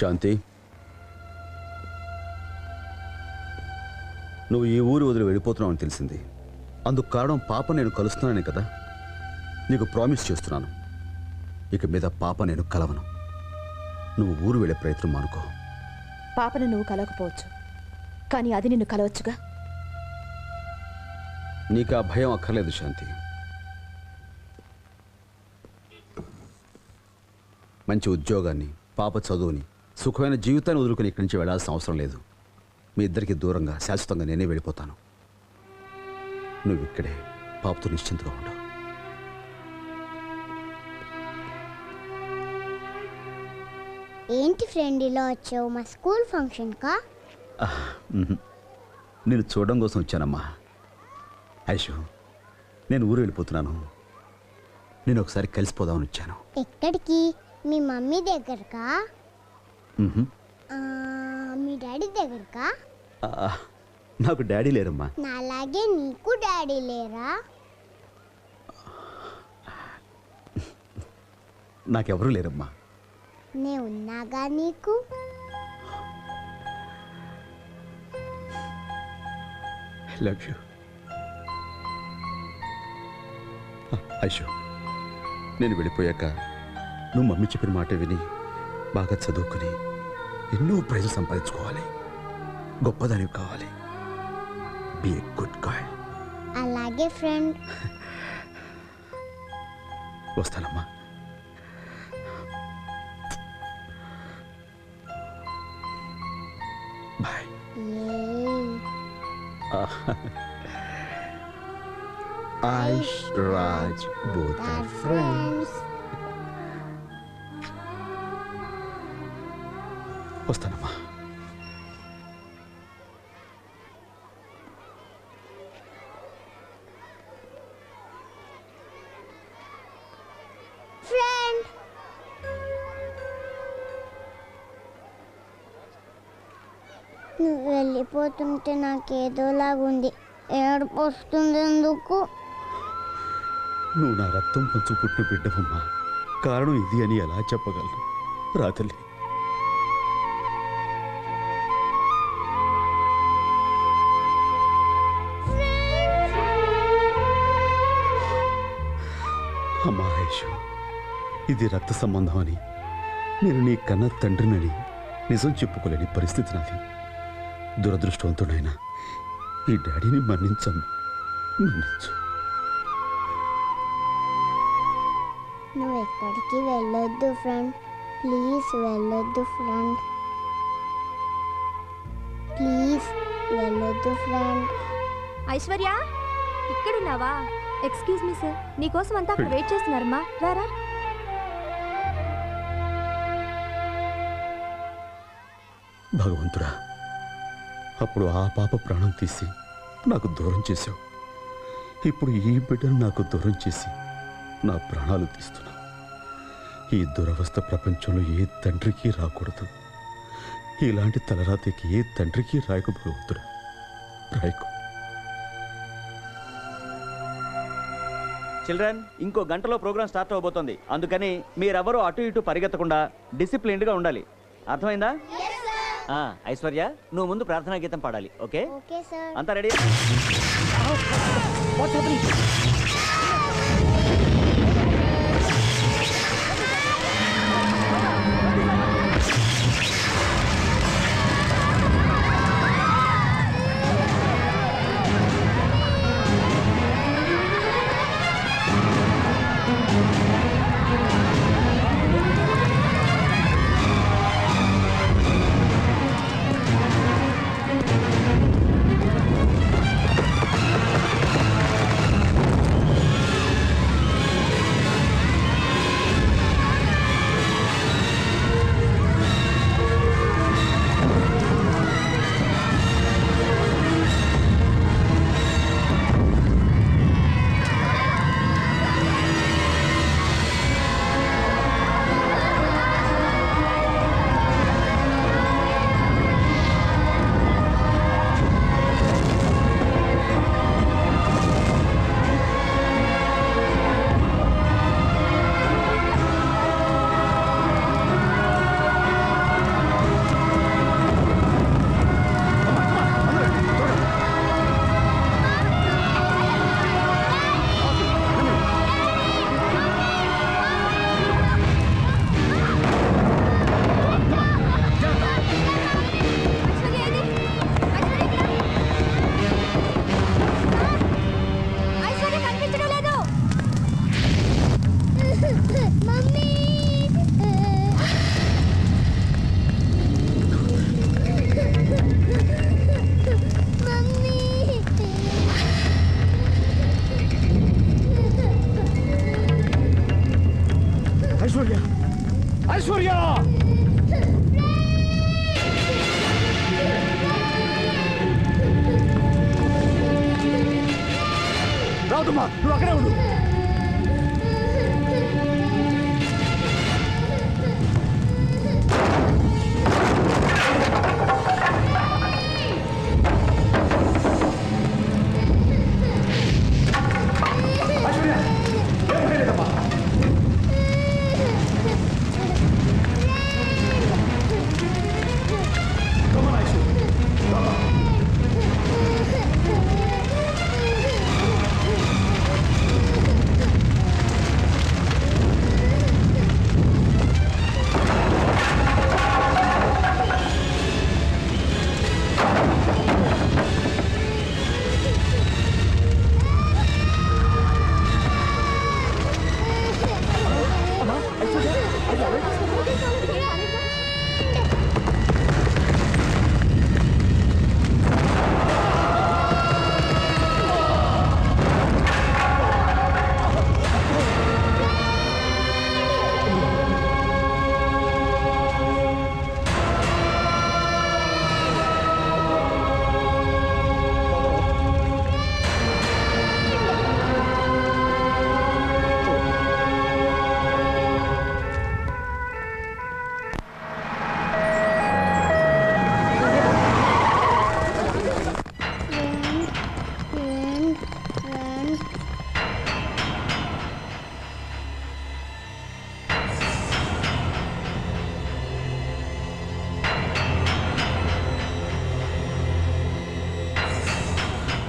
శాంతి, నువ్వు ఈ ఊరు వదిలి వెళ్ళిపోతున్నావు అని తెలిసింది. అందుకు కారణం పాప నేను కలుస్తున్నానే కదా. నీకు ప్రామిస్ చేస్తున్నాను, ఇక మీద పాప నేను కలవను. నువ్వు ఊరు వెళ్ళే ప్రయత్నం మానుకో. పాపను నువ్వు కలవకపోవచ్చు, కానీ అది నిన్ను కలవచ్చుగా. నీకు ఆ భయం అక్కర్లేదు శాంతి. మంచి ఉద్యోగాన్ని, పాప చదువుని, సుఖమైన జీవితాన్ని వదులుకొని ఇక్కడి నుంచి వెళ్ళాల్సిన అవసరం లేదు. మీ ఇద్దరికి దూరంగా శాశ్వతంగా నేనే వెళ్ళిపోతాను. నువ్వు ఇక్కడే పాపతో నిశ్చింతగా ఉండవు. ఏంటి ఫ్రెండ్ ఇలా వచ్చావు? మా స్కూల్ ఫంక్షన్కా? నేను చూడడం కోసం వచ్చానమ్మా. ఐషు, నేను ఊరు వెళ్ళిపోతున్నాను. నేను ఒకసారి కలిసిపోదామని వచ్చాను. ఎక్కడికి? మీ మమ్మీ దగ్గరకా? మీ డాడీ దగ్గరకా? నాకు డాడీ లేరమ్మా. నాలాగే నీకు డాడీ లేరా? నాకెవరూ లేరమ్మా. నే ఉన్నాగా నీకు. Love you Aishu. నేను వెళ్ళిపోయాక నువ్వు మమ్మీ చెప్పిన మాట విని బాగా చదువుకుని ఎన్నో ప్రైజులు సంపాదించుకోవాలి. గొప్పదానివి కావాలి. Be a good girl. అలాగే ఫ్రెండ్. వస్తానమ్మా. Bye. Aish, Raj, both are friends. వస్తానమ్మా. ఫ్రెండ్, నువ్వు వెళ్ళిపోతుంటే నాకేదోలాగుంది. ఏడుపు వస్తుంది. ఎందుకు? నువ్వు నా రక్తం పంచు పుట్టిన బిడ్డవమ్మా. కారణం ఇది అని ఎలా చెప్పగలను? రాతల్లి, అమ్మా ఐషు, ఇది రక్త సంబంధం అని, నేను నీ కన్న తండ్రినని నిజం చెప్పుకోలేని పరిస్థితి నాది. దురదృష్టవంతుడైనా ఈ డాడీని మన్నించమ్మా, మన్నించు. నువ్వు ఎక్కడికి వెళ్ళొద్దు ఫ్రెండ్. ప్లీజ్ వెళ్ళొద్దు ఫ్రెండ్. ప్లీజ్ వెళ్ళొద్దు ఫ్రెండ్. ఐశ్వర్య, ఇక్కడున్నావా? ఎక్స్క్యూజ్ మీ సార్, నీకోసం అంతా అక్కడ వెయిట్ చేస్తున్నారమ్మా. రారా. భగవంతుడా, అప్పుడు ఆ పాప ప్రాణం తీసి నాకు దూరం చేశావు. ఇప్పుడు ఈ బిడ్డను నాకు దూరం చేసి నా ప్రాణాలు తీస్తున్నా. ఈ దురవస్థ ప్రపంచంలో ఏ తండ్రికి రాకూడదు. ఇలాంటి తలరాతికి ఏ తండ్రికి రాయకు భగవంతుడా, రాయకు. చిల్డ్రన్, ఇంకో గంటలో ప్రోగ్రామ్ స్టార్ట్ అవబోతోంది. అందుకని మీరెవరూ అటు ఇటు పరిగెత్తకుండా డిసిప్లిన్డ్గా ఉండాలి. అర్థమైందా? ఐశ్వర్య, నువ్వు ముందు ప్రార్థనా గీతం పాడాలి. ఓకే? Okay sir. అంతా ready?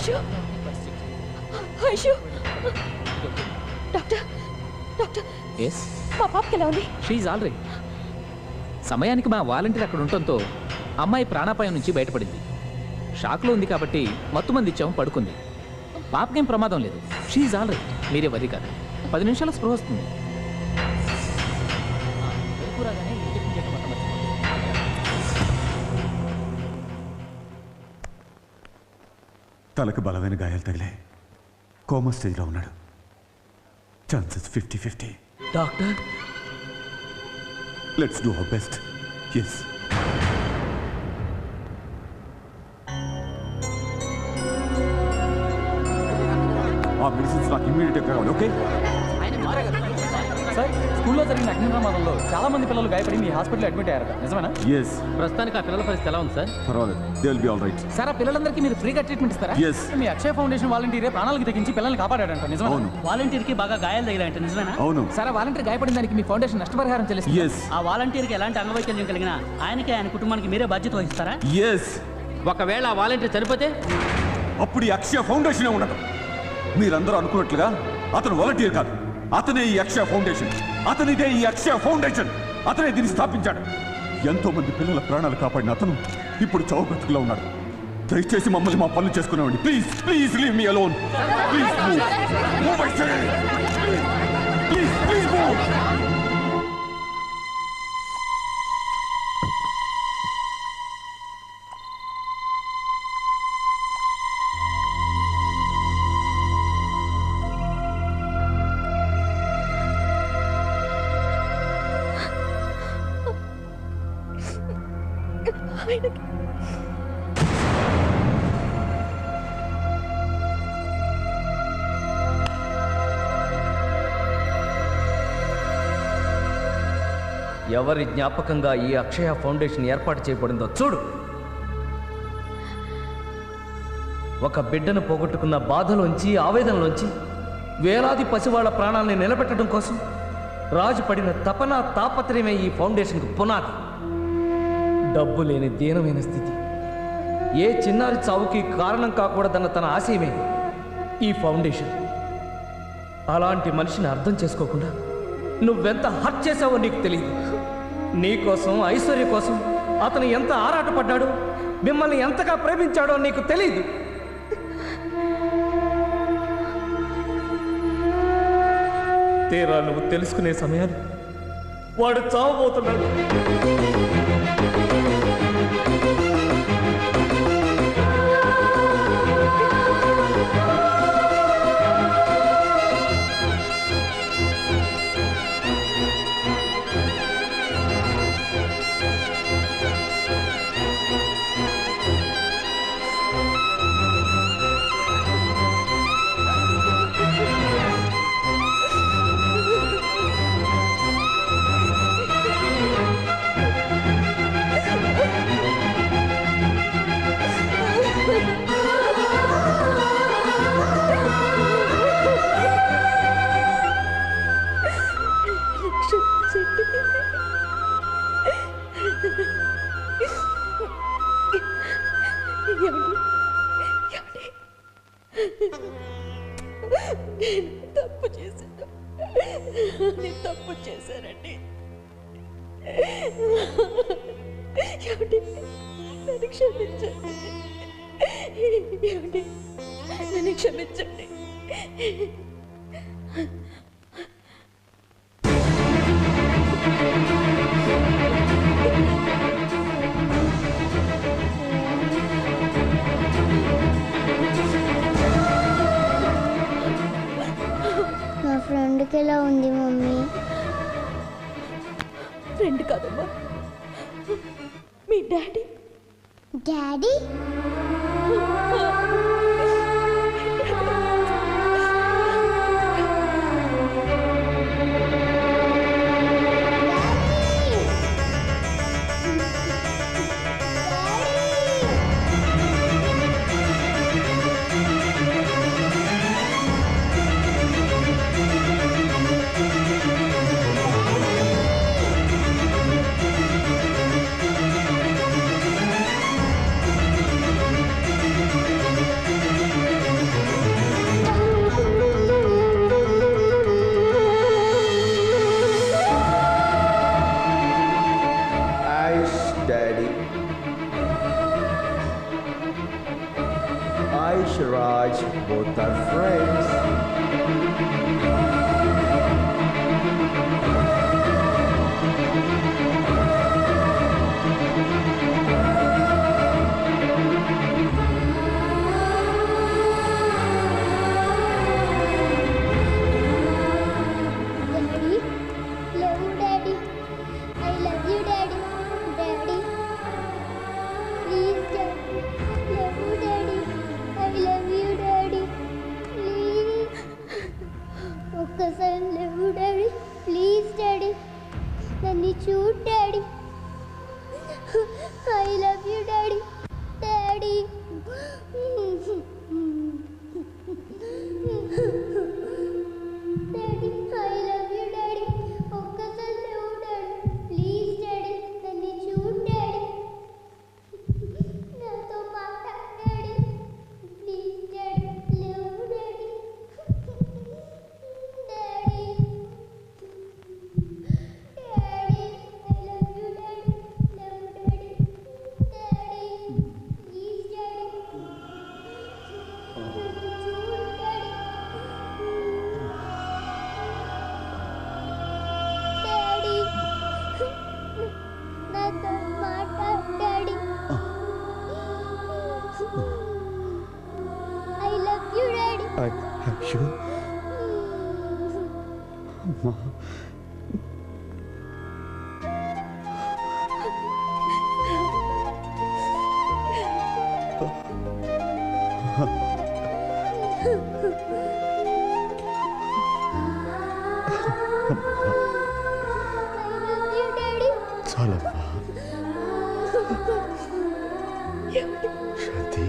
Aishu Aishu doctor doctor yes మా పాపకి ఎలా ఉంది? She all right. సమయానికి మా వాలంటీర్ అక్కడ ఉండటంతో అమ్మాయి ప్రాణాపాయం నుంచి బయటపడింది. షాక్లో ఉంది కాబట్టి మత్తు మంది ఇచ్చాము, పడుకుంది. పాపకేం ప్రమాదం లేదు. షీఈ్ ఆల్ రైట్, మీరే వరి కాదు. 10 నిమిషాల స్పృహ వస్తుంది. తలకు బలమైన గాయాలు తగిలాయి. కోమా స్టేజ్లో ఉన్నాడు. Chances 50-50. Doctor, let's do our best. Yes. ఆ మెడిసిన్స్ నాకు ఇమ్మీడియట్గా కావాలి. ఓకే? సార్, స్కూల్లో జరిగిన అగ్ని ప్రమాదంలో చాలా మంది పిల్లలు గాయపడి మీ హాస్పిటల్ అడ్మిట్ అయ్యారట, నిజమేనా? ఎస్. ప్రస్తుతానికి ఆ పిల్లల పరిస్థితి ఎలా ఉంది సార్? పర్వాలేదు, they will be all right. Sir, ఆ పిల్లలందరికీ మీరు ఫ్రీగా ట్రీట్మెంట్ ఇస్తారా? ఎస్. మీ అక్షయ ఫౌండేషన్ వాలంటీరే ప్రాణాలకు తెగించి పిల్లల్ని కాపాడాడంట, నిజమేనా? అవును. వాలంటీర్కి బాగా గాయాలు తగిలాయంట, నిజమేనా? అవును. సార్, ఆ వాలంటీర్ గాయపడిన దానికి మీ ఫౌండేషన్ నష్టపరిహారం చెల్లిస్తుంది. ఎస్. ఆ వాలంటీర్కి ఎలాంటి అంగవైకల్యం కలిగినా ఆయనకి ఆయన కుటుంబానికి మీరే బాధ్యత వహిస్తారా? ఎస్. ఒకవేళ ఆ వాలంటీర్ చనిపోతే అప్పుడు ఈ అక్షయ ఫౌండేషనే ఉండదు. మీరందరూ అనుకున్నట్లుగా అతను వాలంటీర్ కాదు, అతనే ఈ అక్షయ ఫౌండేషన్. అతనిదే ఈ అక్షయ ఫౌండేషన్. అతనే దీన్ని స్థాపించాడు. ఎంతో మంది పిల్లల ప్రాణాలు కాపాడిన అతను ఇప్పుడు చావు బ్రతుకులో ఉన్నాడు. దయచేసి మమ్మల్ని మా పనులు చేసుకునేవాడి. Please please leave me alone. Please move. Please please move. ఎవరి జ్ఞాపకంగా ఈ అక్షయ ఫౌండేషన్ ఏర్పాటు చేయబడిందో చూడు. ఒక బిడ్డను పోగొట్టుకున్న బాధలోంచి, ఆవేదనలోంచి వేలాది పసివాళ్ల ప్రాణాలని నిలబెట్టడం కోసం రాజు పడిన తపన, తాపత్రయమే ఈ ఫౌండేషన్కు పునాది. డబ్బు లేని దీనమైన స్థితి, ఏ చిన్నారి చావుకి కారణం కాకూడదన్న తన ఆశయమే ఈ ఫౌండేషన్. అలాంటి మనిషిని అర్థం చేసుకోకుండా నువ్వెంత హర్ట్ చేసావో నీకు తెలియదు. నీకోసం, ఐశ్వర్య కోసం అతను ఎంత ఆరాటపడ్డాడో, మిమ్మల్ని ఎంతగా ప్రేమించాడో నీకు తెలియదు. తీరా నువ్వు తెలుసుకునే సమయాన్ని వాడు చావబోతున్నాడు. తప్పు చేశానండి. నన్ను క్షమించండి. నన్ను క్షమించండి. నా ఫ్రెండ్కి ఎలా ఉంది మమ్మీ? ఫ్రెండ్ కాదమ్మా, మీ daddy. Daddy? Raj, both are friends. Daddy love daddy I love you daddy daddy please daddy love daddy I love you daddy please ఒక్కసారి లవ్ డాడీ ప్లీజ్ డాడీ నన్ను చూడు daddy I love you daddy daddy daddy I love you daddy ఒక్కసారి love daddy please daddy నన్ను చూడు daddy నాతో మాట్లాడు daddy please daddy love daddy daddy daddy I love you daddy love daddy daddy please daddy నన్ను చూడు daddy daddy నాతో మాట్లాడు daddy I love you daddy అయ్యో అమ్మా ఐ లవ్ యూ డాడీ చాలమ్మా శాంతి